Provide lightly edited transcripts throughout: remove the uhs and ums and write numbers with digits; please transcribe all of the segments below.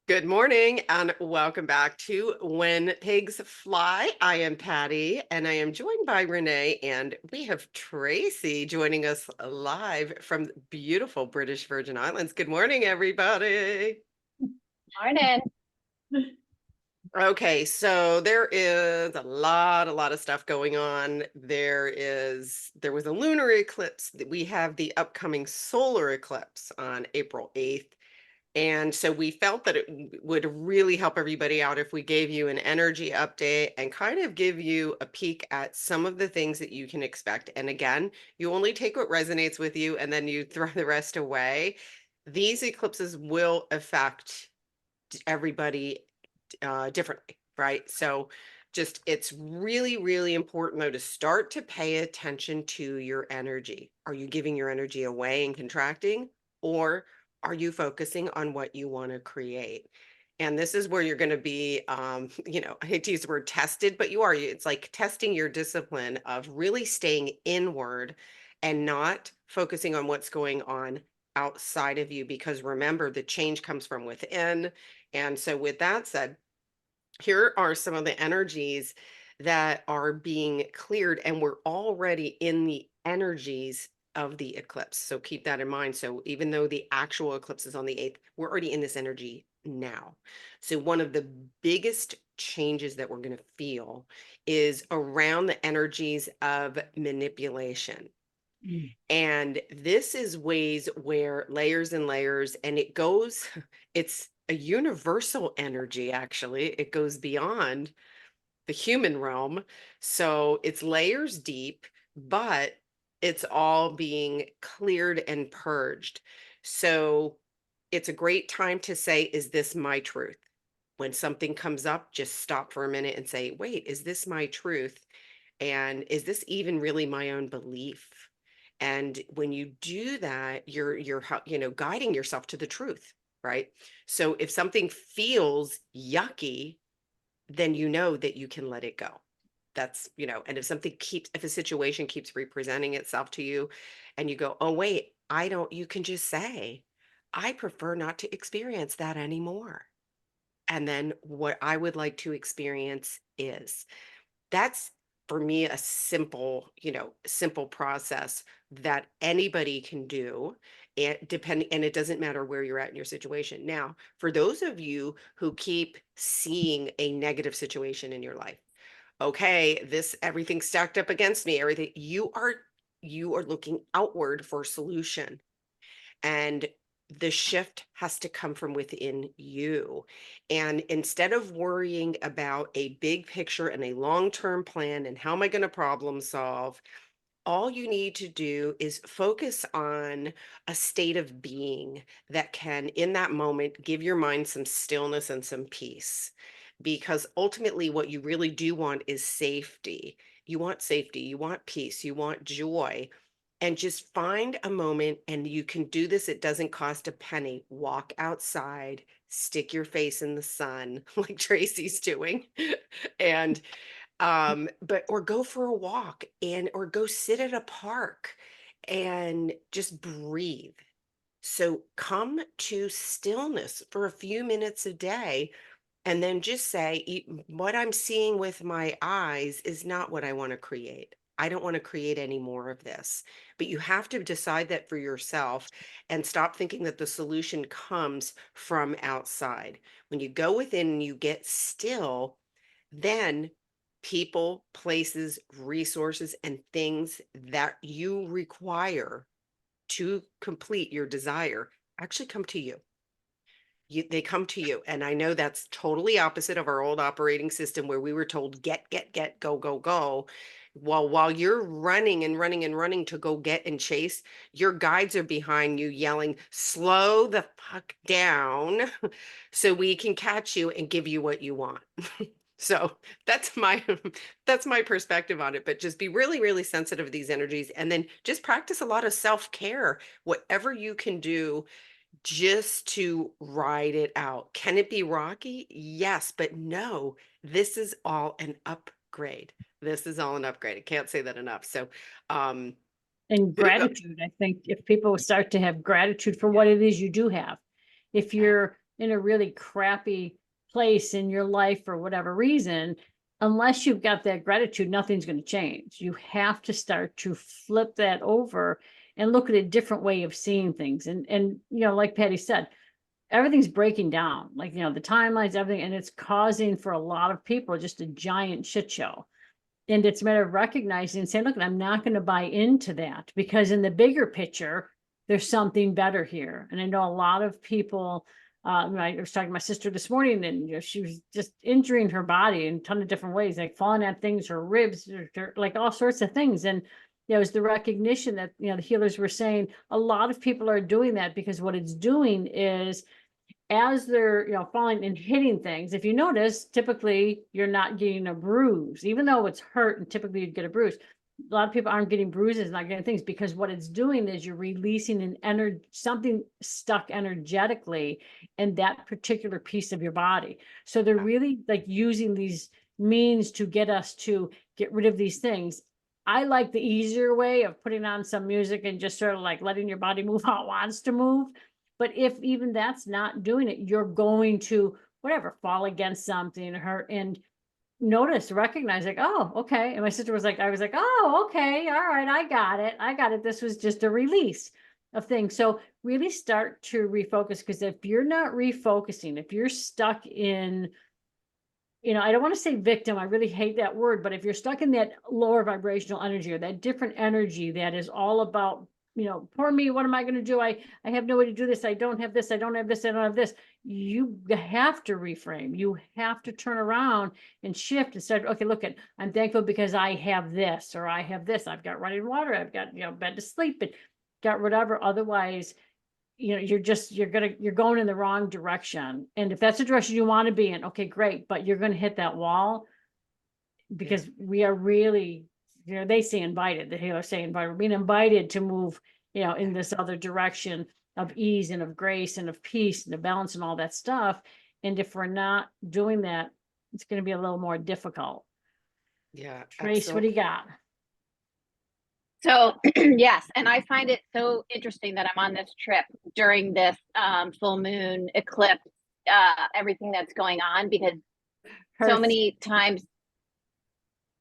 Good morning and welcome back to When Pigs Fly. I am Patty and I am joined by Renee, and we have Tracy joining us live from the beautiful British Virgin Islands. Good morning, everybody. Morning. Okay, so there is a lot of stuff going on. There was a lunar eclipse. We have the upcoming solar eclipse on April 8th. And so we felt that it would really help everybody out if we gave you an energy update and kind of give you a peek at some of the things that you can expect. And again, you only take what resonates with you and then you throw the rest away. These eclipses will affect everybody differently, right? So just it's really, really important though to start to pay attention to your energy. Are you giving your energy away and contracting, or are you focusing on what you want to create? And this is where you're going to be, I hate to use the word tested, but you are. It's like testing your discipline of really staying inward and not focusing on what's going on outside of you. Because remember, the change comes from within. And so, with that said, here are some of the energies that are being cleared, and we're already in the energies of the eclipse. So keep that in mind. So even though the actual eclipse is on the 8th, we're already in this energy now. So one of the biggest changes that we're going to feel is around the energies of manipulation. Mm. And this is ways where layers and layers, and it goes, it's a universal energy, actually. It goes beyond the human realm. So it's layers deep, but it's all being cleared and purged. So it's a great time to say, is this my truth? When something comes up, just stop for a minute and say, wait, is this my truth? And is this even really my own belief? And when you do that, you're guiding yourself to the truth, right? So if something feels yucky, then you know that you can let it go. And if a situation keeps representing itself to you and you go, oh, wait, you can just say, I prefer not to experience that anymore. And then what I would like to experience is that's for me a simple process that anybody can do, and it doesn't matter where you're at in your situation. Now, for those of you who keep seeing a negative situation in your life, okay, this everything's stacked up against me, everything you are looking outward for solution. And the shift has to come from within you. And instead of worrying about a big picture and a long term plan and how am I going to problem solve, all you need to do is focus on a state of being that can, in that moment, give your mind some stillness and some peace. Because ultimately, what you really do want is safety. You want safety, you want peace, you want joy. And just find a moment, and you can do this. It doesn't cost a penny. Walk outside, stick your face in the sun, like Tracy's doing, and but or go for a walk or go sit at a park and just breathe. So come to stillness for a few minutes a day and then just say, What I'm seeing with my eyes is not what I want to create. I don't want to create any more of this." But you have to decide that for yourself and stop thinking that the solution comes from outside. When you go within and you get still, then people, places, resources, and things that you require to complete your desire actually come to you. They come to you. And I know that's totally opposite of our old operating system where we were told get, go, go, go. Well, while you're running and running and running to go get and chase, your guides are behind you yelling, slow the fuck down so we can catch you and give you what you want. So that's my that's my perspective on it. But just be really, really sensitive to these energies and then just practice a lot of self-care, whatever you can do just to ride it out. Can it be rocky? Yes, but no, this is all an upgrade. This is all an upgrade. I can't say that enough. So, um, And who go? gratitude. I think if people start to have gratitude for what it is you do have, if you're in a really crappy place in your life for whatever reason, unless you've got that gratitude, nothing's going to change. You have to start to flip that over and look at a different way of seeing things. And like Patty said, everything's breaking down, like, the timelines, everything, and it's causing for a lot of people just a giant shit show. And it's a matter of recognizing and saying, look, I'm not going to buy into that, because in the bigger picture, there's something better here. And I know a lot of people, I was talking to my sister this morning, and she was just injuring her body in a ton of different ways, like falling at things, her ribs, like all sorts of things. And it was the recognition that, the healers were saying a lot of people are doing that, because what it's doing is, as they're falling and hitting things, if you notice, typically you're not getting a bruise, even though it's hurt, and typically you'd get a bruise. A lot of people aren't getting bruises, not getting things, because what it's doing is you're releasing an energy, something stuck energetically in that particular piece of your body. So they're really like using these means to get us to get rid of these things. I like the easier way of putting on some music and just sort of like letting your body move how it wants to move. But if even that's not doing it, you're going to whatever, fall against something, hurt, and recognize, like, oh, okay. And my sister was like, I was like, oh, okay, all right, I got it. This was just a release of things. So really start to refocus, because if you're not refocusing, if you're stuck in, I don't want to say victim, I really hate that word, but if you're stuck in that lower vibrational energy, or that different energy that is all about, poor me, what am I going to do? I have no way to do this. I don't have this. I don't have this. I don't have this. You have to reframe. You have to turn around and shift and start, okay, look, I'm thankful because I have this, or I have this. I've got running water. I've got, bed to sleep, and got whatever. Otherwise, you're going in the wrong direction. And if that's the direction you want to be in, okay, great. But you're going to hit that wall, because we are really, they say invited, the healers say invited, we're being invited to move, in this other direction of ease and of grace and of peace and of balance and all that stuff. And if we're not doing that, it's going to be a little more difficult. Yeah. Trace, what do you got? So yes, and I find it so interesting that I'm on this trip during this full moon eclipse, everything that's going on, because so many times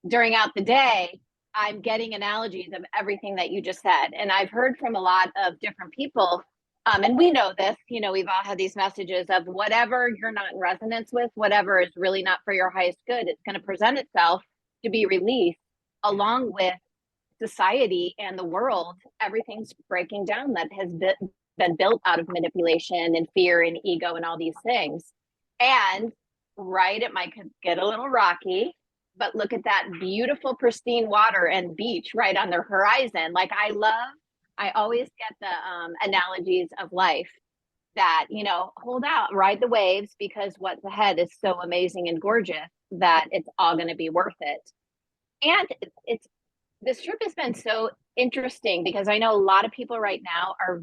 during out the day, I'm getting analogies of everything that you just said. And I've heard from a lot of different people, and we know this, we've all had these messages of whatever you're not in resonance with, whatever is really not for your highest good, it's going to present itself to be released, along with society and the world. Everything's breaking down that has been built out of manipulation and fear and ego and all these things. And right, it might get a little rocky, but look at that beautiful pristine water and beach right on the horizon. Like, I always get the analogies of life that, hold out, ride the waves, because what's ahead is so amazing and gorgeous that it's all going to be worth it. And this trip has been so interesting, because I know a lot of people right now are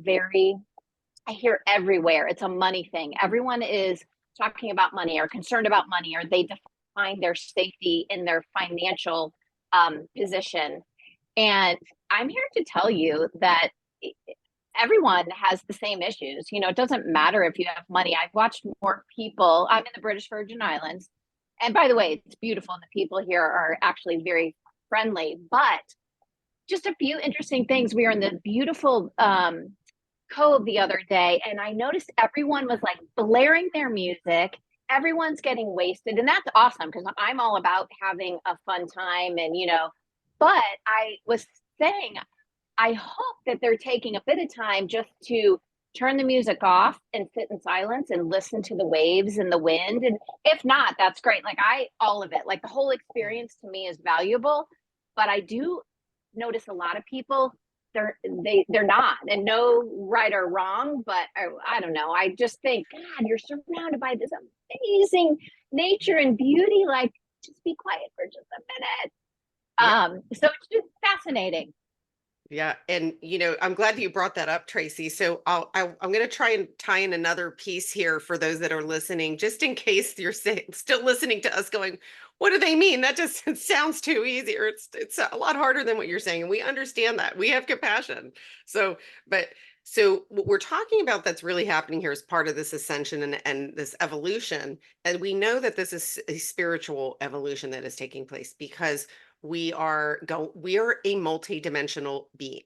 I hear everywhere, it's a money thing. Everyone is talking about money, or concerned about money, or they define their safety in their financial position. And I'm here to tell you that everyone has the same issues. It doesn't matter if you have money. I've watched more people. I'm in the British Virgin Islands. And by the way, it's beautiful. And the people here are actually very friendly, but just a few interesting things. We were in the beautiful cove the other day, and I noticed everyone was like blaring their music. Everyone's getting wasted, and that's awesome, because I'm all about having a fun time. And but I was saying, I hope that they're taking a bit of time just to turn the music off and sit in silence and listen to the waves and the wind. And if not, that's great. Like, all of it, like the whole experience to me is valuable. But I do notice a lot of people, they're not, and no right or wrong, but I don't know. I just think, God, you're surrounded by this amazing nature and beauty. Like, just be quiet for just a minute. So it's just fascinating. Yeah. And, I'm glad that you brought that up, Tracy. So I'm going to try and tie in another piece here for those that are listening, just in case you're still listening to us going, what do they mean? That just sounds too easy, or it's a lot harder than what you're saying. And we understand that. We have compassion. So So what we're talking about that's really happening here is part of this ascension and this evolution. And we know that this is a spiritual evolution that is taking place because we are a multi-dimensional being.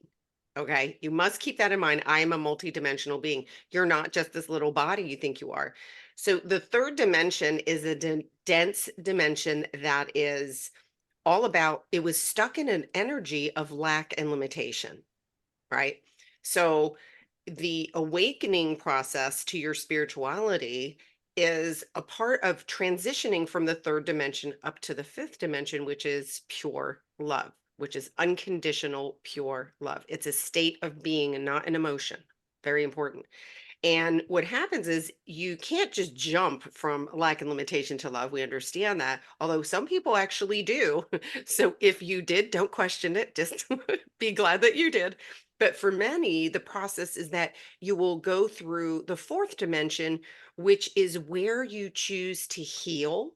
Okay. You must keep that in mind. I am a multi-dimensional being. You're not just this little body you think you are. So the third dimension is a dense dimension that is all about, it was stuck in an energy of lack and limitation, right? So the awakening process to your spirituality is a part of transitioning from the third dimension up to the fifth dimension, which is pure love, which is unconditional pure love. It's a state of being and not an emotion. Very important. And what happens is you can't just jump from lack and limitation to love. We understand that, although some people actually do. So if you did, don't question it. Just be glad that you did. But for many, the process is that you will go through the fourth dimension, which is where you choose to heal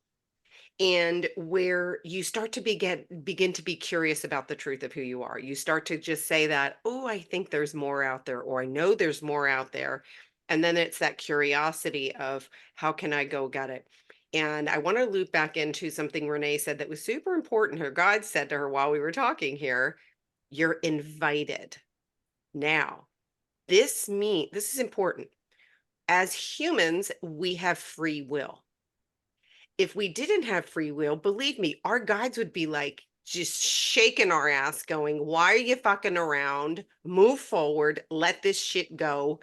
and where you start to begin to be curious about the truth of who you are. You start to just say that, oh, I think there's more out there, or I know there's more out there. And then it's that curiosity of how can I go get it? And I want to loop back into something Renee said that was super important. Her guide said to her while we were talking here, you're invited. Now, this is important. As humans, we have free will. If we didn't have free will, believe me, our guides would be like just shaking our ass, going, why are you fucking around? Move forward, let this shit go.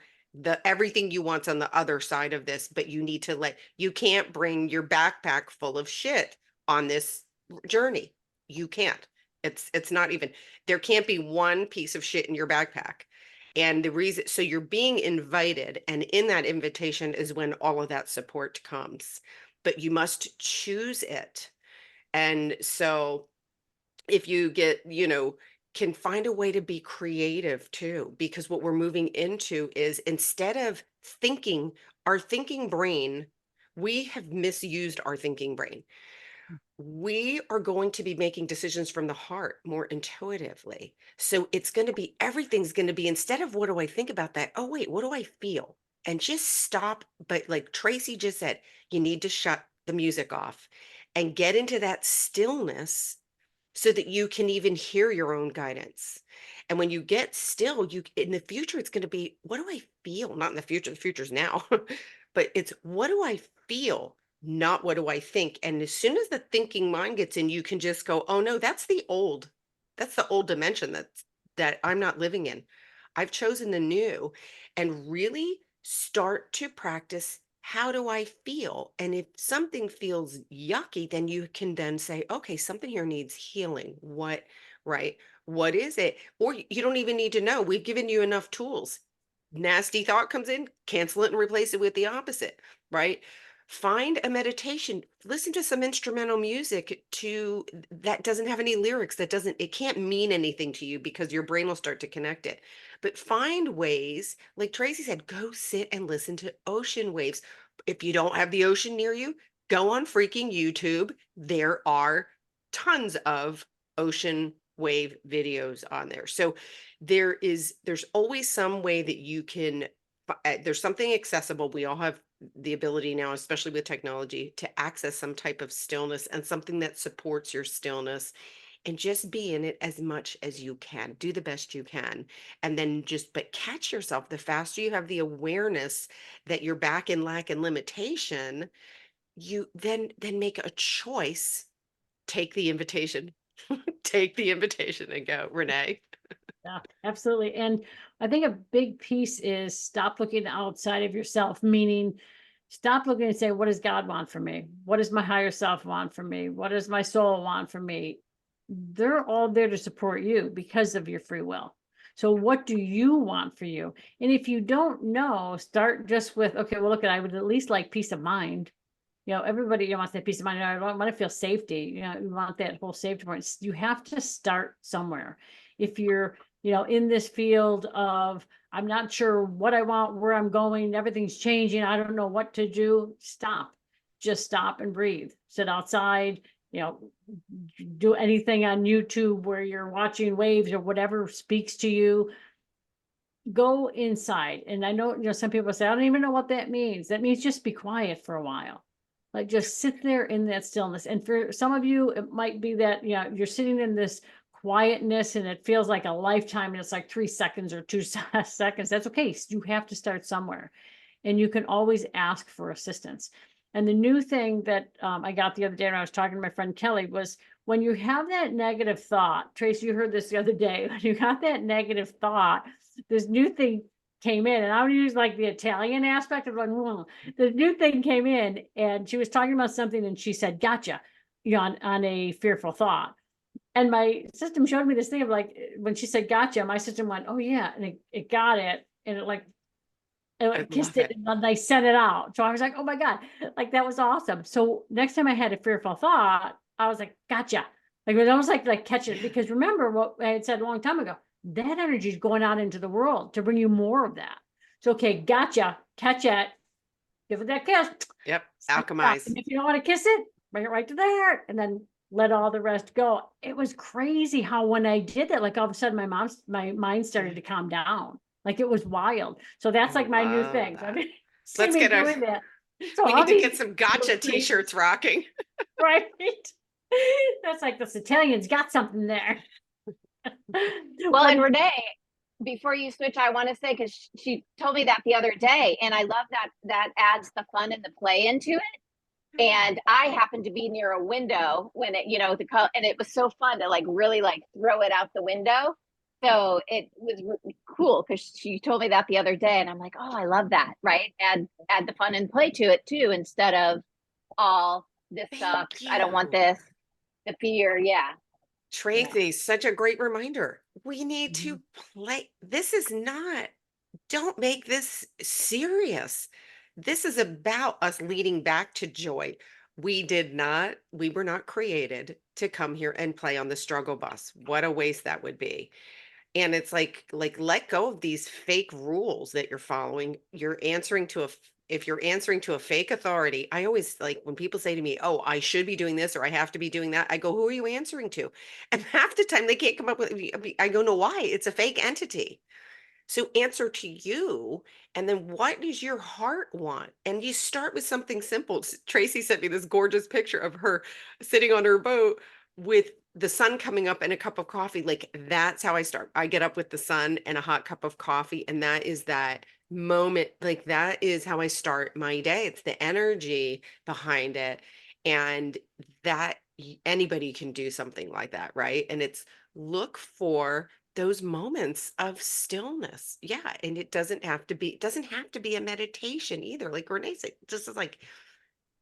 Everything you want's on the other side of this, but you can't bring your backpack full of shit on this journey. You can't. It's not even, there can't be one piece of shit in your backpack. And the reason, so you're being invited, and in that invitation is when all of that support comes, but you must choose it. And so if you can find a way to be creative too, because what we're moving into is, instead of thinking, our thinking brain, we have misused our thinking brain. We are going to be making decisions from the heart more intuitively. So everything's going to be, instead of what do I think about that? Oh, wait, what do I feel? And just stop. But like Tracy just said, you need to shut the music off and get into that stillness so that you can even hear your own guidance. And when you get still, in the future, it's going to be, what do I feel? Not in the future's now, but it's, what do I feel? Not what do I think? And as soon as the thinking mind gets in, you can just go, oh no, that's the old dimension that I'm not living in. I've chosen the new, and really start to practice, how do I feel? And if something feels yucky, then you can then say, okay, something here needs healing. Right? What is it? Or you don't even need to know. We've given you enough tools. Nasty thought comes in, cancel it and replace it with the opposite, right? Find a meditation, listen to some instrumental music that doesn't have any lyrics, it can't mean anything to you because your brain will start to connect it. But find ways, like Tracy said, go sit and listen to ocean waves. If you don't have the ocean near you, go on freaking YouTube. There are tons of ocean wave videos on there. So there's always some way that you can, there's something accessible. We all have the ability now, especially with technology, to access some type of stillness and something that supports your stillness, and just be in it as much as you can. Do the best you can. And then but catch yourself. The faster you have the awareness that you're back in lack and limitation, you then make a choice. Take the invitation. Take the invitation and go, Renee. Yeah, absolutely. And I think a big piece is stop looking outside of yourself, meaning stop looking and say, what does God want from me? What does my higher self want from me? What does my soul want from me? They're all there to support you because of your free will. So what do you want for you? And if you don't know, start just with, okay, well, look, I would at least like peace of mind. Everybody wants that peace of mind. I want to feel safety. You want that whole safety point. You have to start somewhere. If you're, in this field of, I'm not sure what I want, where I'm going, everything's changing, I don't know what to do, stop. Just stop and breathe. Sit outside, do anything on YouTube where you're watching waves or whatever speaks to you. go inside. And I know, some people say, I don't even know what that means. That means just be quiet for a while. Like just sit there in that stillness. And for some of you, it might be that, you're sitting in this quietness and it feels like a lifetime and it's like 3 seconds or 2 seconds. That's okay. You have to start somewhere, and you can always ask for assistance. And the new thing that I got the other day when I was talking to my friend Kelly was, when you have that negative thought, Tracy, you heard this the other day, when you got that negative thought, this new thing came in, and I would use like the Italian aspect of like, the new thing came in, and she was talking about something, and she said, gotcha, on a fearful thought. And my system showed me this thing of like, when she said gotcha, my system went, oh yeah, and it got it, and it like, and I I kissed love it, it. and then they sent it out. So I was like, oh my God, like that was awesome. So next time I had a fearful thought, I was like, gotcha. Like it was almost like catching it, Yeah. because remember what I had said a long time ago, that energy is going out into the world to bring you more of that. So, okay, gotcha, catch it, give it that kiss. Yep. Suck it up. Alchemize. And if you don't want to kiss it, bring it right to the heart, and then let all the rest go. It was crazy how when I did that, like all of a sudden my mind started Yeah. to calm down. Like it was wild. So that's I like my new love thing. So I that. mean, see Let's me get a, doing that. So we all need to these get some gotcha things, t-shirts rocking. right? That's like the Italians got something there. Well, and When Renee, before you switch, I want to say, because she told me that the other day, and I love that that adds the fun and the play into it. And I happened to be near a window when it, the color, and it was so fun to like really like throw it out the window. So it was really cool because she told me that the other day, and I'm like, oh, I love that, right? Add the fun and play to it too, instead of all this Thank sucks, I don't want you. this, the fear. Yeah, yeah. Tracy, such a great reminder. We need Mhm. to play. This is not, don't make this serious. This is about us leading back to joy. We were not created to come here and play on the struggle bus. What a waste that would be. And it's like let go of these fake rules that you're following. You're answering to if you're answering to a fake authority. I always like when people say to me, "Oh, I should be doing this or I have to be doing that." I go, "Who are you answering to?" And half the time they can't come up with, I go, "No, why? It's a fake entity." So answer to you, and then what does your heart want? And you start with something simple. Tracy sent me this gorgeous picture of her sitting on her boat with the sun coming up and a cup of coffee. Like that's how I start. I get up with the sun and a hot cup of coffee, and that is that moment. Like that is how I start my day. It's the energy behind it, and that anybody can do something like that, right? And it's look for those moments of stillness. Yeah. And it doesn't have to be a meditation either. Like Renee said, just is like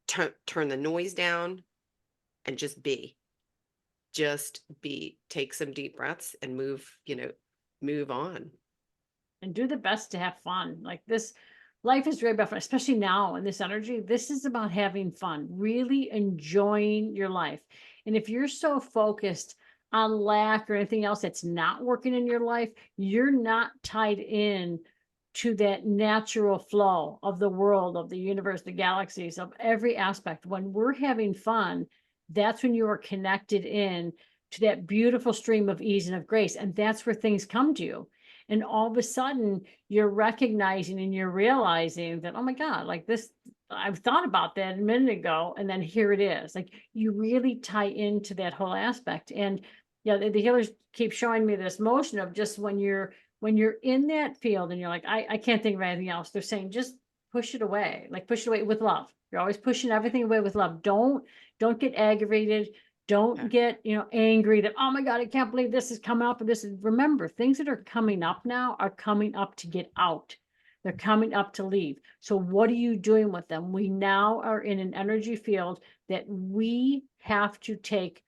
turn the noise down and just be, take some deep breaths and move on. And do the best to have fun. Like this, life is really about fun, especially now in this energy. This is about having fun, really enjoying your life. And if you're so focused on lack or anything else that's not working in your life, you're not tied in to that natural flow of the world, of the universe, the galaxies, of every aspect. When we're having fun, that's when you are connected in to that beautiful stream of ease and of grace. And that's where things come to you. And all of a sudden you're recognizing and you're realizing that, oh my God, like this, I've thought about that a minute ago, and then here it is. Like you really tie into that whole aspect. And yeah, the healers keep showing me this motion of just when you're in that field and you're like, I can't think of anything else. They're saying just push it away, like push it away with love. You're always pushing everything away with love. Don't get aggravated. Don't get, angry that, oh my God, I can't believe this is coming up. And this is, remember, things that are coming up now are coming up to get out. They're coming up to leave. So what are you doing with them? We now are in an energy field that we have to take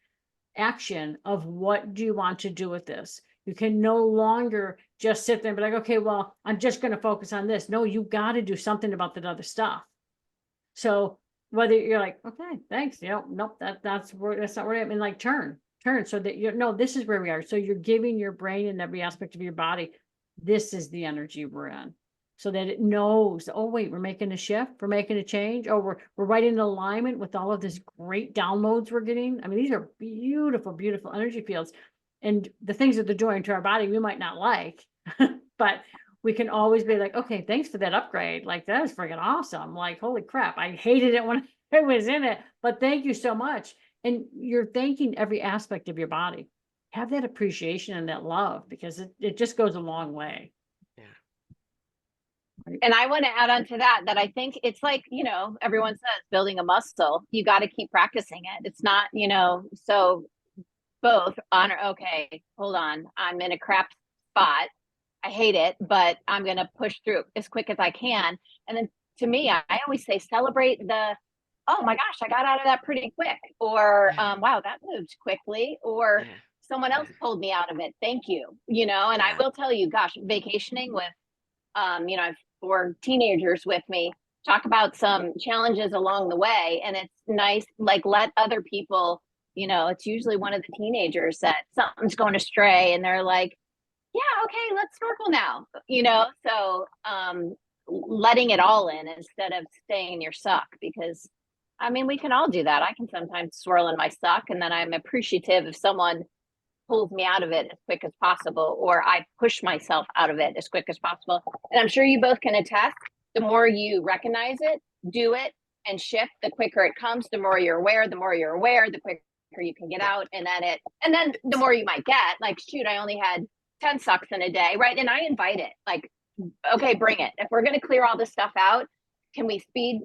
action of what do you want to do with this? You can no longer just sit there and be like, okay, well, I'm just going to focus on this. No, you got to do something about that other stuff. So whether you're like, okay, thanks, nope, that's not where I mean, like turn so that no, this is where we are. So you're giving your brain and every aspect of your body, this is the energy we're in, so that it knows, oh wait, we're making a shift, we're making a change, oh, we're right in alignment with all of this great downloads we're getting. I mean, these are beautiful, beautiful energy fields, and the things that they're doing to our body we might not like, but we can always be like, okay, thanks for that upgrade. Like, that is freaking awesome. Like, holy crap, I hated it when I was in it, but thank you so much. And you're thanking every aspect of your body. Have that appreciation and that love, because it just goes a long way. And I want to add on to that, that I think it's like, everyone says building a muscle, you got to keep practicing it. It's not, so both honor, okay, hold on, I'm in a crap spot. I hate it, but I'm going to push through as quick as I can. And then to me, I always say celebrate oh my gosh, I got out of that pretty quick. Or, wow, that moved quickly. Or someone else pulled me out of it. Thank you. And I will tell you, gosh, vacationing with, I've 4 teenagers with me, talk about some challenges along the way. And it's nice, like, let other people, it's usually one of the teenagers that something's going astray and they're like, yeah, okay, let's snorkel now, so letting it all in instead of staying in your suck, because we can all do that. I can sometimes swirl in my suck, and then I'm appreciative if someone pulls me out of it as quick as possible, or I push myself out of it as quick as possible. And I'm sure you both can attest, the more you recognize it, do it, and shift, the quicker it comes. The more you're aware, the quicker you can get out. And then the more you might get, like, shoot, I only had 10 sucks in a day, right? And I invite it, like, okay, bring it. If we're going to clear all this stuff out, can we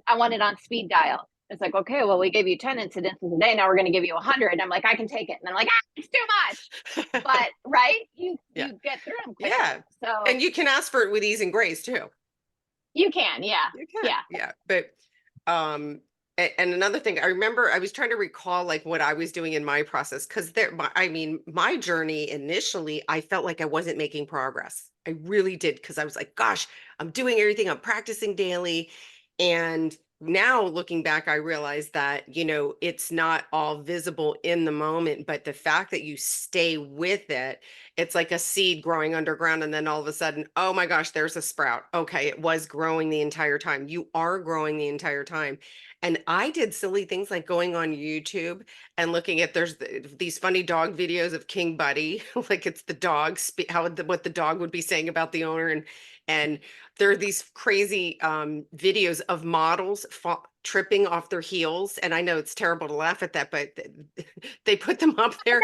I want it on speed dial. It's like, okay, well, we gave you 10 incidences a day. Now we're going to give you 100. And I'm like, I can take it. And I'm like, it's too much. But right, you get through them quicker. Yeah. So, and you can ask for it with ease and grace too. You can, yeah. You can. Yeah. But and another thing, I remember I was trying to recall like what I was doing in my process, because my journey initially, I felt like I wasn't making progress. I really did, because I was like, gosh, I'm doing everything, I'm practicing daily. And now looking back, I realized that, it's not all visible in the moment, but the fact that you stay with it, it's like a seed growing underground. And then all of a sudden, oh my gosh, there's a sprout. Okay. It was growing the entire time. You are growing the entire time. And I did silly things like going on YouTube and looking at these funny dog videos of King Buddy, like it's the dog, what the dog would be saying about the owner. And there are these crazy videos of models tripping off their heels. And I know it's terrible to laugh at that, but they put them up there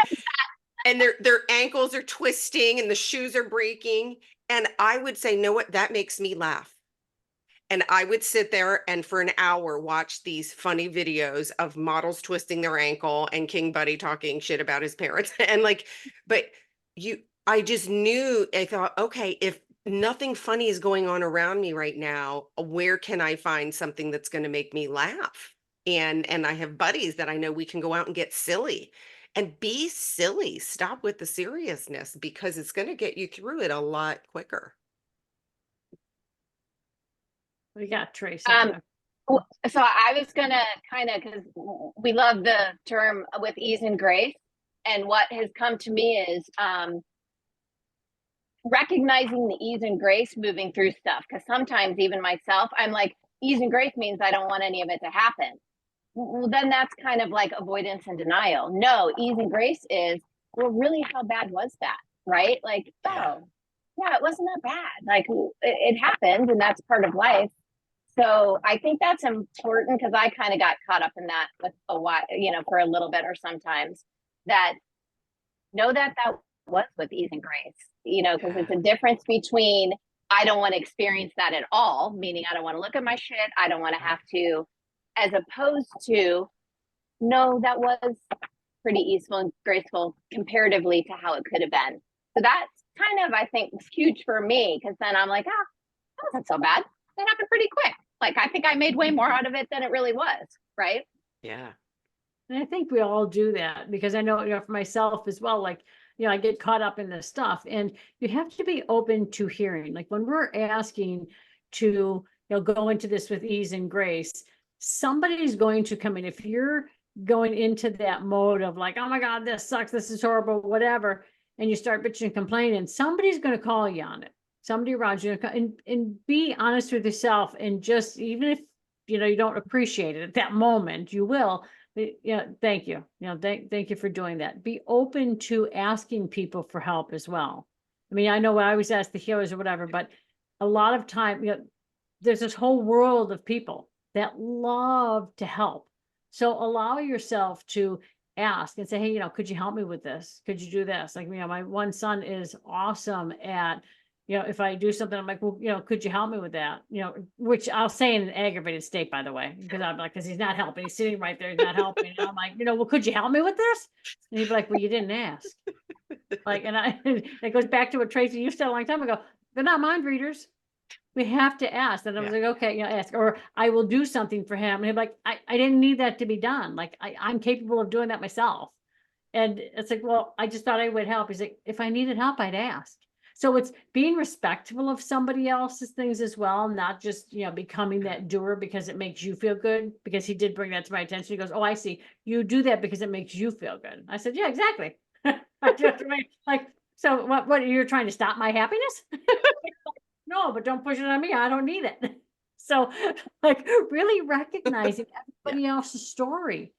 and their ankles are twisting and the shoes are breaking. And I would say, know what, that makes me laugh. And I would sit there and for an hour watch these funny videos of models twisting their ankle and King Buddy talking shit about his parents. And I just knew, I thought, okay, if nothing funny is going on around me right now, where can I find something that's going to make me laugh? And I have buddies that I know we can go out and get silly and be silly. Stop with the seriousness, because it's going to get you through it a lot quicker. We got Tracy. So I was gonna because we love the term with ease and grace, and what has come to me is recognizing the ease and grace moving through stuff. Because sometimes even myself, I'm like, ease and grace means I don't want any of it to happen. Well, then that's kind of like avoidance and denial. No, ease and grace is, well, really, how bad was that? Right? Like, oh, yeah, it wasn't that bad. Like, it happened, and that's part of life. So I think that's important, because I kind of got caught up in that with a while, for a little bit, or sometimes, that know that was with ease and grace, because it's a difference between, I don't want to experience that at all, meaning I don't want to look at my shit, I don't want to have to, as opposed to, no, that was pretty easeful and graceful comparatively to how it could have been. So that's kind of, I think, huge for me, because then I'm like, that wasn't so bad. It happened pretty quick. Like, I think I made way more out of it than it really was, right? Yeah. And I think we all do that, because I know, for myself as well, like, I get caught up in this stuff, and you have to be open to hearing. Like, when we're asking to, go into this with ease and grace, somebody's going to come in. If you're going into that mode of like, oh my God, this sucks, this is horrible, whatever, and you start bitching and complaining, somebody's going to call you on it. Somebody around you, and be honest with yourself, and just, even if you don't appreciate it at that moment, you will. Thank you. Thank you for doing that. Be open to asking people for help as well. I mean, I know I always ask the healers or whatever, but a lot of time, there's this whole world of people that love to help. So allow yourself to ask and say, hey, could you help me with this? Could you do this? Like, my one son is awesome at, if I do something, I'm like, well, could you help me with that? Which I'll say in an aggravated state, by the way, because I'm like, because he's not helping. He's sitting right there, he's not helping. And I'm like, well, could you help me with this? And he'd be like, well, you didn't ask. Like, and it goes back to what Tracy, you said a long time ago. They're not mind readers. We have to ask. And I was like, okay, ask, or I will do something for him. And he'd be like, I didn't need that to be done. Like, I'm capable of doing that myself. And it's like, well, I just thought I would help. He's like, if I needed help, I'd ask. So it's being respectful of somebody else's things as well, not just, becoming that doer because it makes you feel good. Because he did bring that to my attention. He goes, oh, I see. You do that because it makes you feel good. I said, yeah, exactly. I just like, so what you're trying to stop my happiness? No, but don't push it on me. I don't need it. So like really recognizing everybody else's story.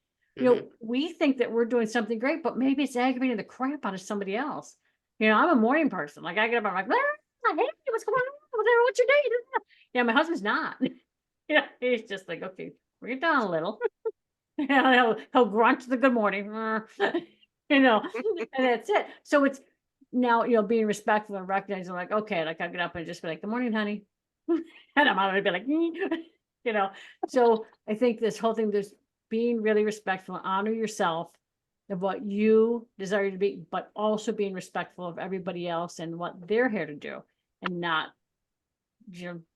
We think that we're doing something great, but maybe it's aggravating the crap out of somebody else. I'm a morning person. Like I get up, I'm like, hey, what's going on? What's your day? Yeah, my husband's not. He's just like, okay, bring it down a little. He'll grunt the good morning. And that's it. So it's now, being respectful and recognizing like, okay, like I get up and just be like, good morning, honey. And I'm out and be like, so I think this whole thing, there's being really respectful, honor yourself of what you desire to be, but also being respectful of everybody else and what they're here to do, and not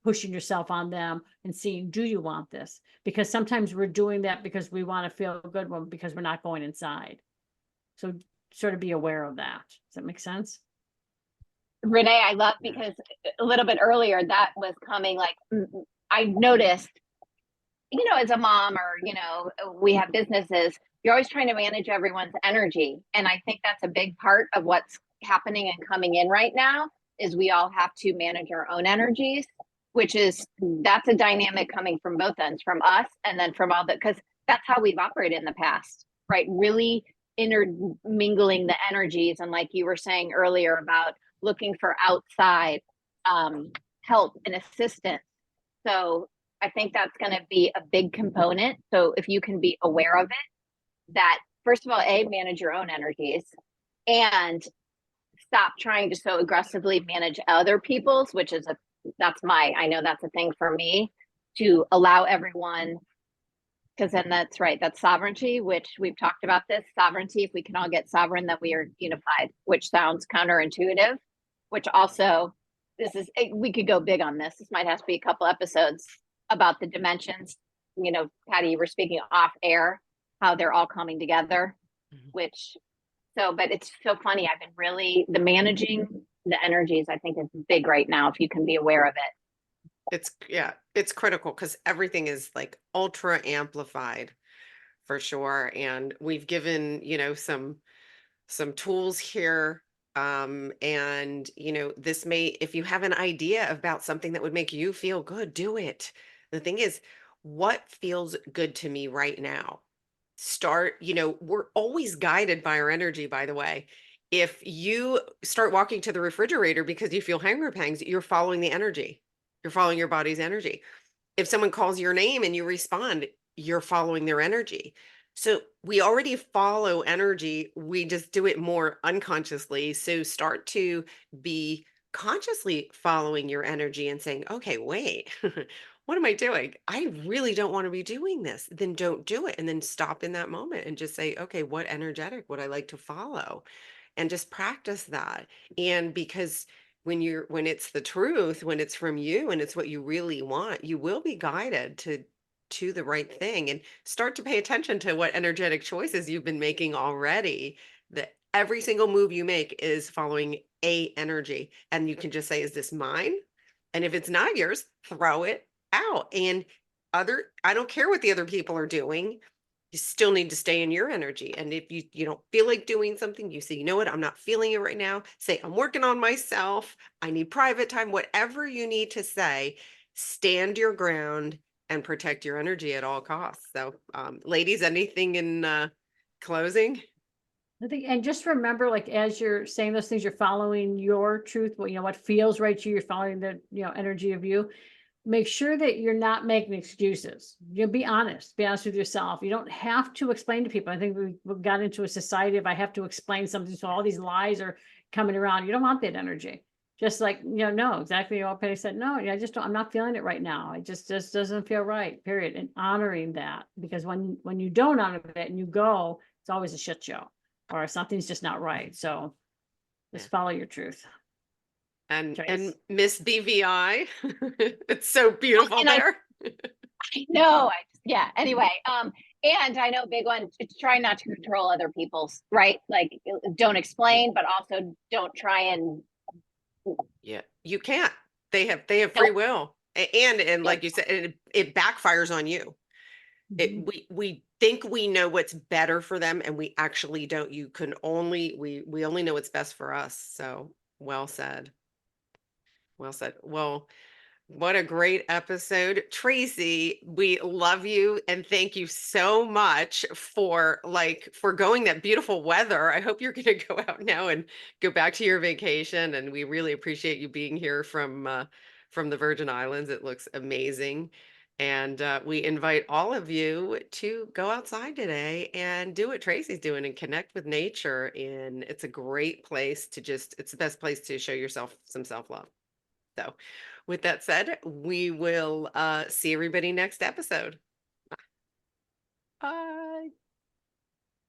pushing yourself on them and seeing, do you want this? Because sometimes we're doing that because we want to feel good, because we're not going inside. So sort of be aware of that. Does that make sense? Renee, I love, because a little bit earlier that was coming, like I noticed, as a mom, or, we have businesses, you're always trying to manage everyone's energy. And I think that's a big part of what's happening and coming in right now, is we all have to manage our own energies, that's a dynamic coming from both ends, from us and then from all because that's how we've operated in the past, right? Really intermingling the energies. And like you were saying earlier about looking for outside help and assistance. So I think that's going to be a big component. So if you can be aware of it, that first of all, manage your own energies, and stop trying to so aggressively manage other people's, I know that's a thing for me, to allow everyone, because then that's right, that's sovereignty, which we've talked about this sovereignty. If we can all get sovereign, then we are unified, which sounds counterintuitive, which also, we could go big on this. This might have to be a couple episodes about the dimensions. Patty, you were speaking off air, how they're all coming together, but it's so funny. I've been really, the managing the energies, I think, is big right now, if you can be aware of it. It's critical, because everything is like ultra amplified for sure. And we've given, some tools here. And this may, if you have an idea about something that would make you feel good, do it. The thing is, what feels good to me right now? We're always guided by our energy, by the way. If you start walking to the refrigerator because you feel hunger pangs, you're following the energy. You're following your body's energy. If someone calls your name and you respond, you're following their energy. So we already follow energy. We just do it more unconsciously. So start to be consciously following your energy and saying, okay, wait, what am I doing? I really don't want to be doing this. Then don't do it. And then stop in that moment and just say, okay, what energetic would I like to follow? And just practice that. And because when it's the truth, when it's from you and it's what you really want, you will be guided to the right thing, and start to pay attention to what energetic choices you've been making already. That every single move you make is following a energy, and you can just say, is this mine? And if it's not yours, throw it out. And I don't care what the other people are doing. You still need to stay in your energy. And if you don't feel like doing something, you say, you know what, I'm not feeling it right now. Say, I'm working on myself. I need private time. Whatever you need to say, stand your ground and protect your energy at all costs. So, ladies, anything in closing? I think, and just remember, like, as you're saying those things, you're following your truth, what, you know, what feels right to you, you're following the, you know, energy of you. Make sure that you're not making excuses. You know, be honest with yourself. You don't have to explain to people. I think we got into a society of I have to explain something, so all these lies are coming around. You don't want that energy. Just like, you know, no, exactly what Penny said. No, I just don't, I'm not feeling it right now. It just doesn't feel right, period. And honoring that, because when you don't honor it and you go, it's always a shit show or something's just not right. So just follow your truth. And Trace. Miss BVI, it's so beautiful And there. I know, yeah, anyway, and I know big one, it's try not to control other people's, right? Like, don't explain, but also don't try and, Yeah, you can't. They have free nope, will. And yep, like you said, it backfires on you. Mhm. We think we know what's better for them, and we actually don't. We only know what's best for us. So well said. Well said. Well, what a great episode. Tracy, we love you and thank you so much for going that beautiful weather. I hope you're going to go out now and go back to your vacation, and we really appreciate you being here from the Virgin Islands. It looks amazing. And we invite all of you to go outside today and do what Tracy's doing and connect with nature. And it's a great place to it's the best place to show yourself some self-love. So, with that said, we will see everybody next episode. Bye.